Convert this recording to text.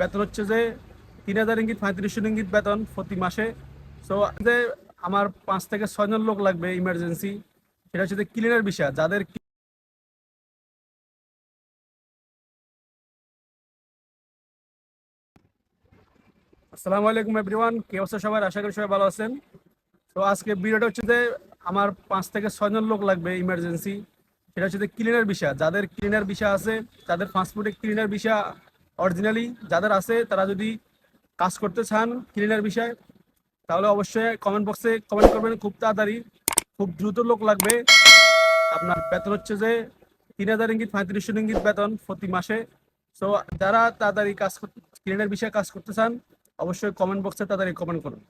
বেতন হচ্ছে যে 3,000 রিঙ্গিত 3500 রিঙ্গিত বেতন প্রতি মাসে। সো যে আমার 5 থেকে 6 জন লোক লাগবে ইমার্জেন্সি। সেটা হচ্ছে যে ক্লিনার বিষয় যাদের। আসসালামু আলাইকুম এভরিওয়ান, কি অবস্থা সবার? আশা করি সবাই ভালো আছেন। তো আজকে ভিডিওটা হচ্ছে যে আমার 5 থেকে 6 জন লোক লাগবে ইমার্জেন্সি। সেটা হচ্ছে যে ক্লিনার বিষয় যাদের ক্লিনার বিষয় আছে, তাদের ফাস্টফুডে ক্লিনার বিষয় অরিজিনালি যাদের আছে, তারা যদি কাজ করতে চান ক্লিনার বিষয়, তাহলে অবশ্যই কমেন্ট বক্সে কমেন্ট করবেন। খুব তাড়াতাড়ি, খুব দ্রুত লোক লাগবে। আপনার বেতন হচ্ছে যে 3,000 রিঙ্গিত 3500 রিঙ্গিত বেতন প্রতি মাসে। সো যারা তাড়াতাড়ি ক্লিনার বিষয়ে কাজ করতে চান, অবশ্যই কমেন্ট বক্সে তাড়াতাড়ি কমেন্ট করুন।